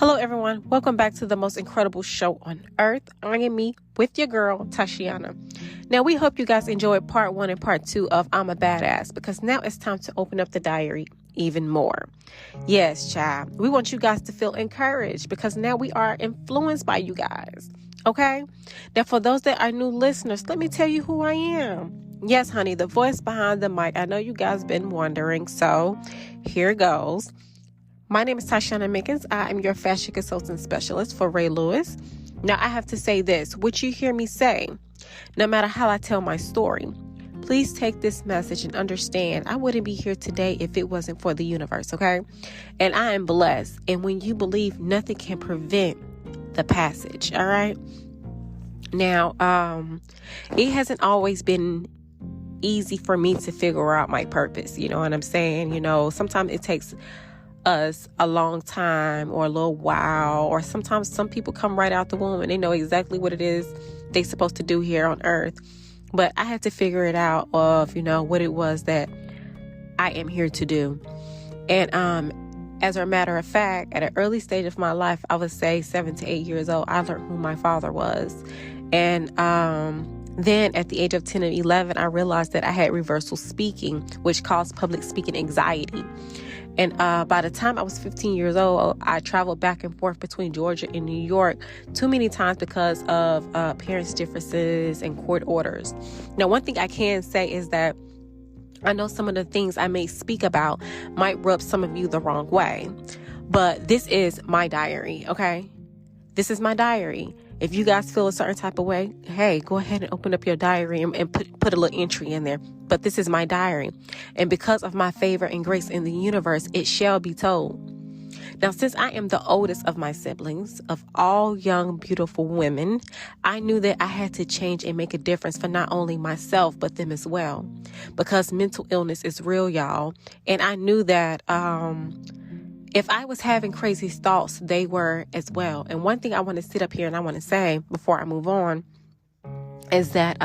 Hello, everyone. Welcome back to the most incredible show on earth. I am me with your girl, Tashiana. Now, we hope you guys enjoyed part 1 and part 2 of I'm a Badass, because now it's time to open up the diary even more. Yes, child. We want you guys to feel encouraged because now we are influenced by you guys. Okay? Now, for those that are new listeners, let me tell you who I am. Yes, honey, the voice behind the mic. I know you guys been wondering, so here goes. My name is Tashiana Mickens. I am your fashion consultant specialist for Ray Lewis. Now, I have to say this, what you hear me say, no matter how I tell my story, please take this message and understand I wouldn't be here today if it wasn't for the universe, okay? And I am blessed. And when you believe, nothing can prevent the passage, all right? Now, it hasn't always been easy for me to figure out my purpose, you know what I'm saying? You know, sometimes it takes us a long time or a little while, or sometimes some people come right out the womb and they know exactly what it is they're supposed to do here on earth. But I had to figure it out of, you know, what it was that I am here to do. And as a matter of fact, at an early stage of my life, I would say 7 to 8 years old, I learned who my father was. And then at the age of 10 and 11, I realized that I had reversal speaking, which caused public speaking anxiety. And by the time I was 15 years old, I traveled back and forth between Georgia and New York too many times because of parents' differences and court orders. Now, one thing I can say is that I know some of the things I may speak about might rub some of you the wrong way, but this is my diary, okay? This is my diary. If you guys feel a certain type of way, hey, go ahead and open up your diary and put a little entry in there. But this is my diary. And because of my favor and grace in the universe, it shall be told. Now, since I am the oldest of my siblings, of all young, beautiful women, I knew that I had to change and make a difference for not only myself, but them as well. Because mental illness is real, y'all. And I knew that if I was having crazy thoughts, they were as well. And one thing I want to sit up here and I want to say before I move on is that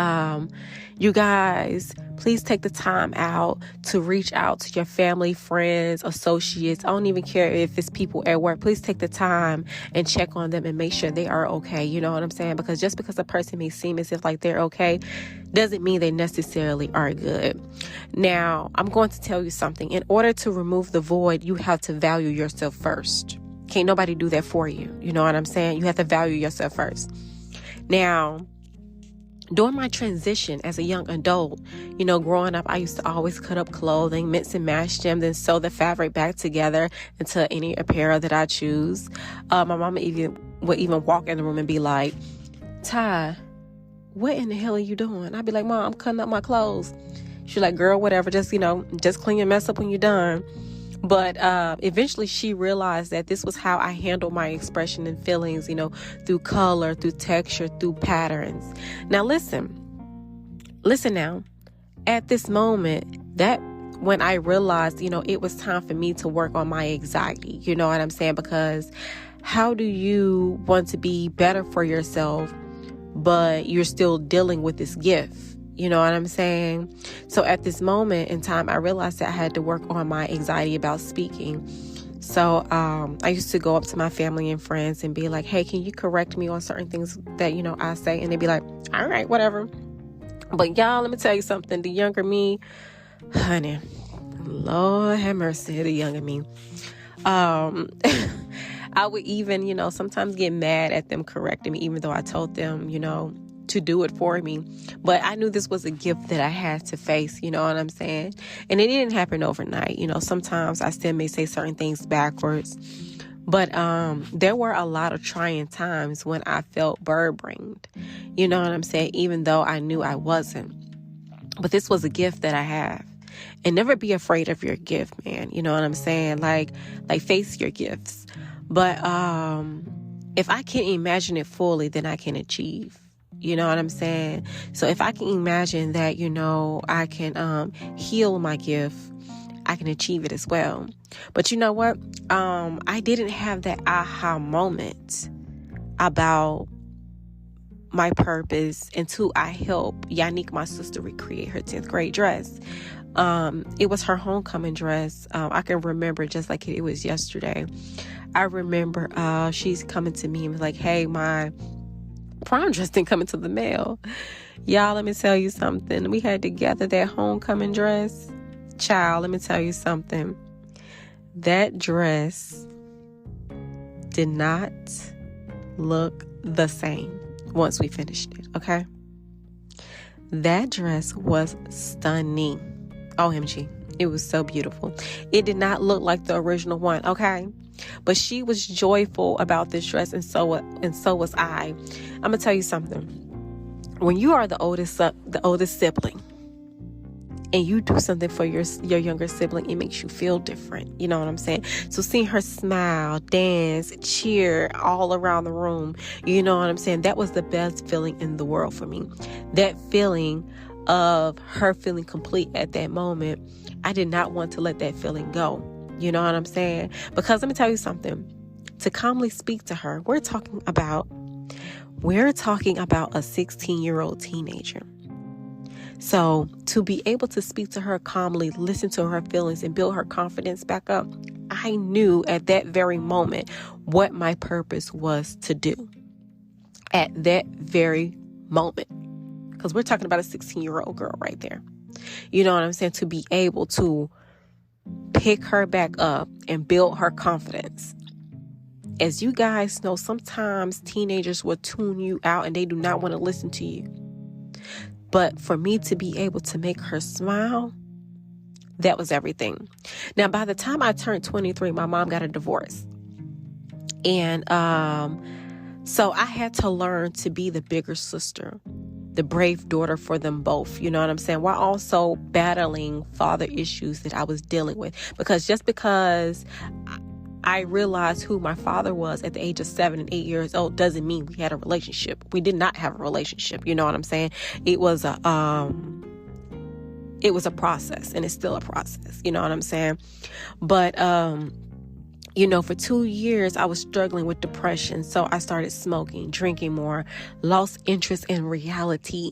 you guys, please take the time out to reach out to your family, friends, associates. I don't even care if it's people at work. Please take the time and check on them and make sure they are okay. You know what I'm saying? Because just because a person may seem as if like they're okay doesn't mean they necessarily are good. Now, I'm going to tell you something. In order to remove the void, you have to value yourself first. Can't nobody do that for you. You know what I'm saying? You have to value yourself first. Now, during my transition as a young adult, you know, growing up, I used to always cut up clothing, mix and match them, then sew the fabric back together into any apparel that I choose. My mama would even walk in the room and be like, Ty, what in the hell are you doing? I'd be like, Mom, I'm cutting up my clothes. She's like, girl, whatever, just clean your mess up when you're done. But eventually she realized that this was how I handle my expression and feelings, you know, through color, through texture, through patterns. Now, listen now. At this moment, that when I realized, you know, it was time for me to work on my anxiety, you know what I'm saying? Because how do you want to be better for yourself, but you're still dealing with this gift? You know what I'm saying? So at this moment in time, I realized that I had to work on my anxiety about speaking. So I used to go up to my family and friends and be like, hey, can you correct me on certain things that, you know, I say? And they'd be like, all right, whatever. But y'all, let me tell you something. The younger me, honey, Lord have mercy, the younger me. I would even, you know, sometimes get mad at them correcting me, even though I told them, you know, to do it for me. But I knew this was a gift that I had to face, you know what I'm saying? And it didn't happen overnight. You know, sometimes I still may say certain things backwards. But there were a lot of trying times when I felt bird-brained. You know what I'm saying? Even though I knew I wasn't. But this was a gift that I have. And never be afraid of your gift, man. You know what I'm saying? Like face your gifts. But if I can't imagine it fully, then I can achieve. You know what I'm saying? So if I can imagine that, you know, I can heal my gift, I can achieve it as well. But you know what? I didn't have that aha moment about my purpose until I helped Yannick, my sister, recreate her 10th grade dress. It was her homecoming dress. I can remember just like it was yesterday. I remember she's coming to me and was like, hey, my prom dress didn't come into the mail. Y'all, let me tell you something. We had to gather that homecoming dress. Child, let me tell you something. That dress did not look the same once we finished it, okay? That dress was stunning. OMG. It was so beautiful. It did not look like the original one, okay? But she was joyful about this dress, and so was I. I'm gonna tell you something. When you are the oldest sibling, and you do something for your younger sibling, it makes you feel different. You know what I'm saying? So seeing her smile, dance, cheer all around the room, you know what I'm saying? That was the best feeling in the world for me. That feeling of her feeling complete at that moment, I did not want to let that feeling go. You know what I'm saying? Because let me tell you something. To calmly speak to her, we're talking about a 16-year-old teenager. So to be able to speak to her calmly, listen to her feelings, and build her confidence back up, I knew at that very moment what my purpose was to do. At that very moment. Because we're talking about a 16-year-old girl right there. You know what I'm saying? To be able to pick her back up and build her confidence. As you guys know, sometimes teenagers will tune you out and they do not want to listen to you. But for me to be able to make her smile, that was everything. Now, by the time I turned 23, my mom got a divorce. And so I had to learn to be the bigger sister, the brave daughter for them both. You know what I'm saying? While also battling father issues that I was dealing with. Because just because I realized who my father was at the age of 7 and 8 years old doesn't mean we had a relationship. We did not have a relationship. You know what I'm saying? It was a process, and it's still a process. You know what I'm saying? But, for 2 years, I was struggling with depression. So I started smoking, drinking more, lost interest in reality.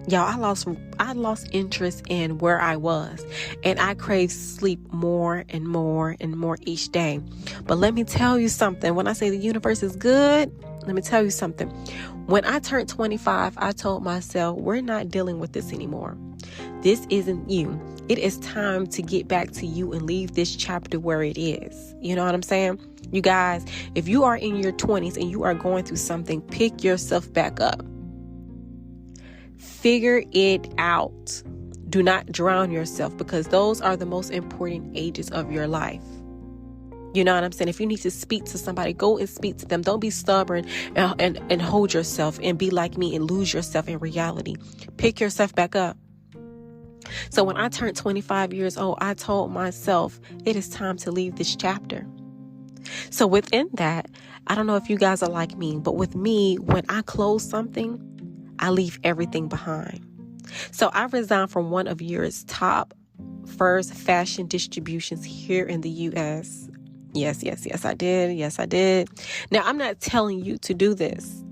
Y'all, I lost interest in where I was, and I craved sleep more and more and more each day. But let me tell you something. When I say the universe is good, let me tell you something. When I turned 25, I told myself, we're not dealing with this anymore. This isn't you. It is time to get back to you and leave this chapter where it is. You know what I'm saying? You guys, if you are in your 20s and you are going through something, pick yourself back up. Figure it out. Do not drown yourself, because those are the most important ages of your life. You know what I'm saying? If you need to speak to somebody, go and speak to them. Don't be stubborn and hold yourself and be like me and lose yourself in reality. Pick yourself back up. So when I turned 25 years old, I told myself it is time to leave this chapter. So within that, I don't know if you guys are like me, but with me, when I close something, I leave everything behind. So I resigned from one of Europe's top first fashion distributions here in the U.S. Yes, I did. Yes, I did. Now, I'm not telling you to do this,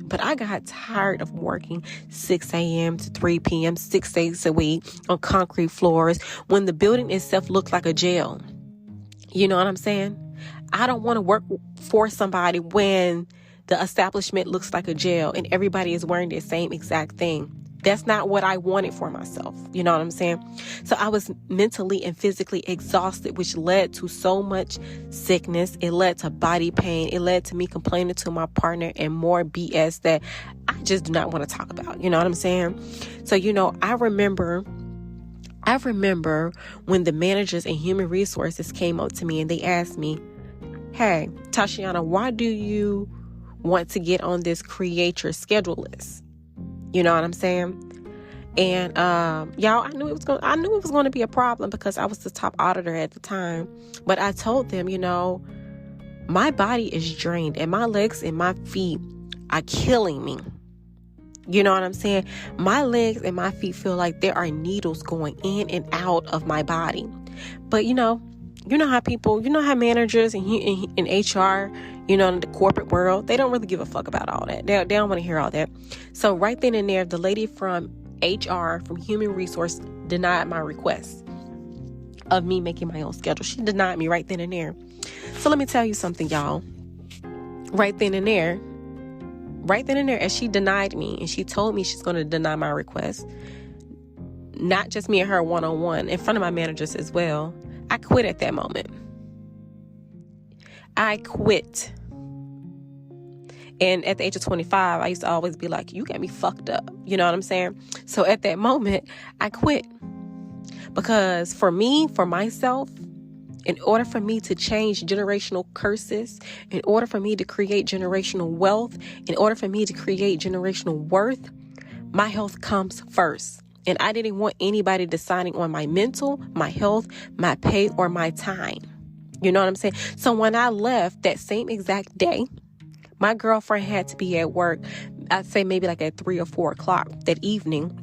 but I got tired of working 6 a.m. to 3 p.m., 6 days a week on concrete floors when the building itself looked like a jail. You know what I'm saying? I don't want to work for somebody when the establishment looks like a jail and everybody is wearing the same exact thing. That's not what I wanted for myself. You know what I'm saying? So I was mentally and physically exhausted, which led to so much sickness. It led to body pain. It led to me complaining to my partner and more BS that I just do not want to talk about. You know what I'm saying? So, I remember when the managers and human resources came up to me and they asked me, hey, Tashiana, why do you want to get on this create your schedule list? You know what I'm saying? And y'all, I knew it was going to be a problem because I was the top auditor at the time. But I told them, my body is drained and my legs and my feet are killing me. You know what I'm saying? My legs and my feet feel like there are needles going in and out of my body. But you know how managers and in HR, in the corporate world, they don't really give a fuck about all that. They don't want to hear all that. So right then and there, the lady from HR, from Human Resource, denied my request of me making my own schedule. She denied me right then and there. So let me tell you something, y'all. Right then and there, as she denied me and she told me she's going to deny my request, not just me and her one-on-one, in front of my managers as well, I quit at that moment. I quit. And at the age of 25, I used to always be like, you got me fucked up. You know what I'm saying? So at that moment, I quit. Because for me, for myself, in order for me to change generational curses, in order for me to create generational wealth, in order for me to create generational worth, my health comes first. And I didn't want anybody deciding on my mental, my health, my pay, or my time. You know what I'm saying? So when I left that same exact day, my girlfriend had to be at work, I'd say maybe like at 3 or 4 o'clock that evening.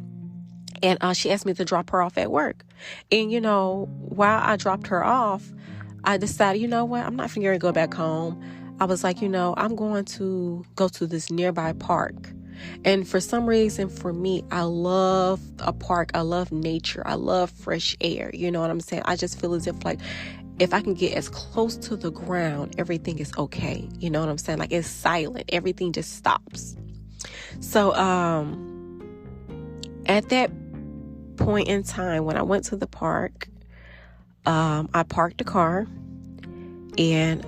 And she asked me to drop her off at work. And, you know, while I dropped her off, I decided, you know what, I'm not going to go back home. I was like, you know, I'm going to go to this nearby park. And for some reason, for me, I love a park. I love nature. I love fresh air. You know what I'm saying? I just feel as if like, if I can get as close to the ground, everything is okay. You know what I'm saying? Like it's silent. Everything just stops. So, at that point in time, when I went to the park, I parked the car and,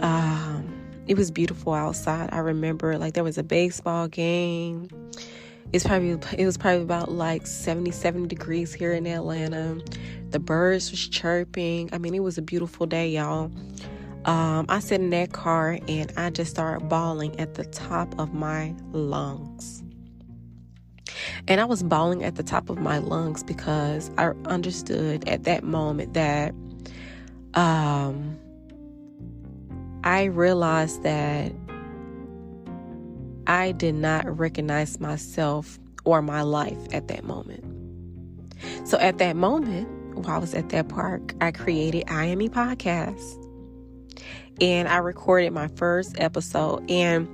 it was beautiful outside. I remember like there was a baseball game. It was probably about like 77 degrees here in Atlanta. The birds was chirping. I mean, it was a beautiful day, y'all. I sat in that car and I just started bawling at the top of my lungs. And I was bawling at the top of my lungs because I understood at that moment that I realized that I did not recognize myself or my life at that moment. So at that moment, while I was at that park, I created I Am Me Podcast. And I recorded my first episode. And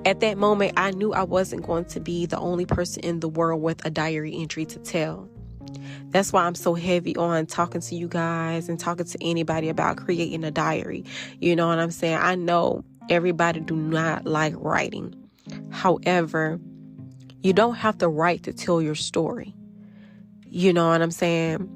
at that moment, I knew I wasn't going to be the only person in the world with a diary entry to tell. That's why I'm so heavy on talking to you guys and talking to anybody about creating a diary. You know what I'm saying? I know everybody do not like writing. However, you don't have to write to tell your story. You know what I'm saying?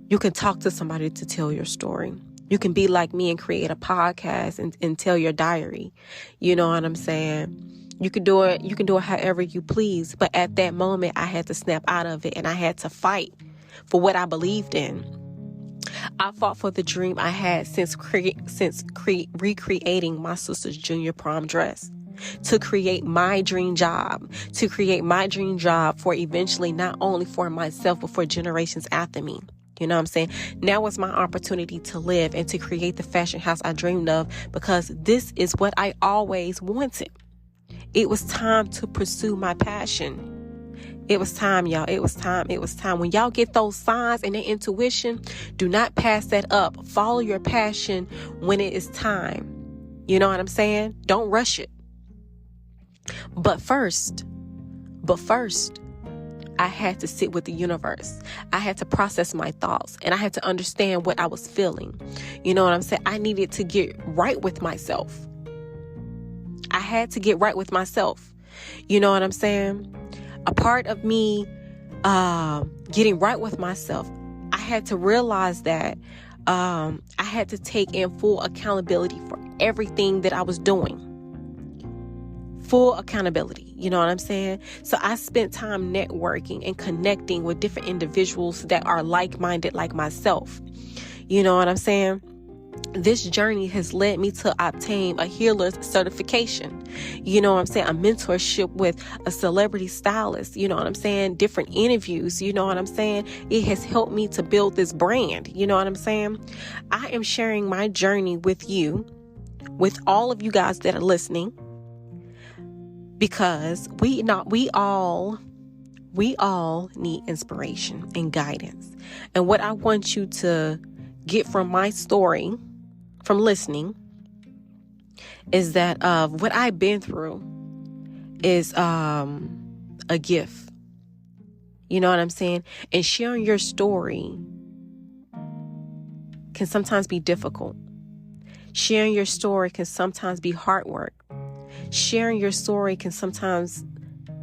You can talk to somebody to tell your story. You can be like me and create a podcast and tell your diary. You know what I'm saying? You can do it however you please. But at that moment, I had to snap out of it and I had to fight for what I believed in. I fought for the dream I had since recreating my sister's junior prom dress. To create my dream job. To create my dream job for eventually not only for myself, but for generations after me. You know what I'm saying? Now is my opportunity to live and to create the fashion house I dreamed of, because this is what I always wanted. It was time to pursue my passion. It was time, y'all. It was time. When y'all get those signs and that intuition, do not pass that up. Follow your passion when it is time. You know what I'm saying? Don't rush it. But first, I had to sit with the universe. I had to process my thoughts and I had to understand what I was feeling. You know what I'm saying? I needed to get right with myself. I had to get right with myself. You know what I'm saying? A part of me getting right with myself, I had to realize that I had to take in full accountability for everything that I was doing. Full accountability. You know what I'm saying? So I spent time networking and connecting with different individuals that are like-minded like myself. You know what I'm saying? This journey has led me to obtain a healer's certification. You know what I'm saying? A mentorship with a celebrity stylist. You know what I'm saying? Different interviews. You know what I'm saying? It has helped me to build this brand. You know what I'm saying? I am sharing my journey with you, with all of you guys that are listening, because we all need inspiration and guidance. And what I want you to get from my story, from listening, is that what I've been through is a gift. You know what I'm saying? And sharing your story can sometimes be difficult. Sharing your story can sometimes be hard work. Sharing your story can sometimes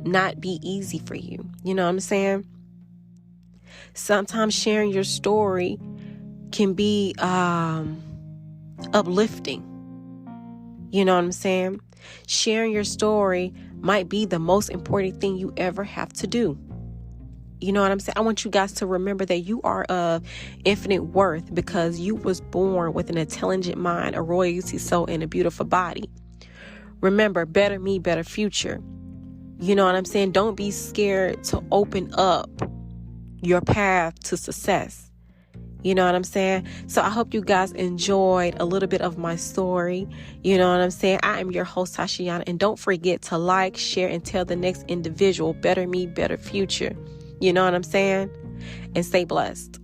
not be easy for you. You know what I'm saying? Sometimes sharing your story can be uplifting. You know what I'm saying? Sharing your story might be the most important thing you ever have to do. You know what I'm saying? I want you guys to remember that you are of infinite worth because you was born with an intelligent mind, a royalty soul, and a beautiful body. Remember, better me, better future. You know what I'm saying? Don't be scared to open up your path to success. You know what I'm saying? So I hope you guys enjoyed a little bit of my story. You know what I'm saying? I am your host, Tashiana. And don't forget to like, share, and tell the next individual, better me, better future. You know what I'm saying? And stay blessed.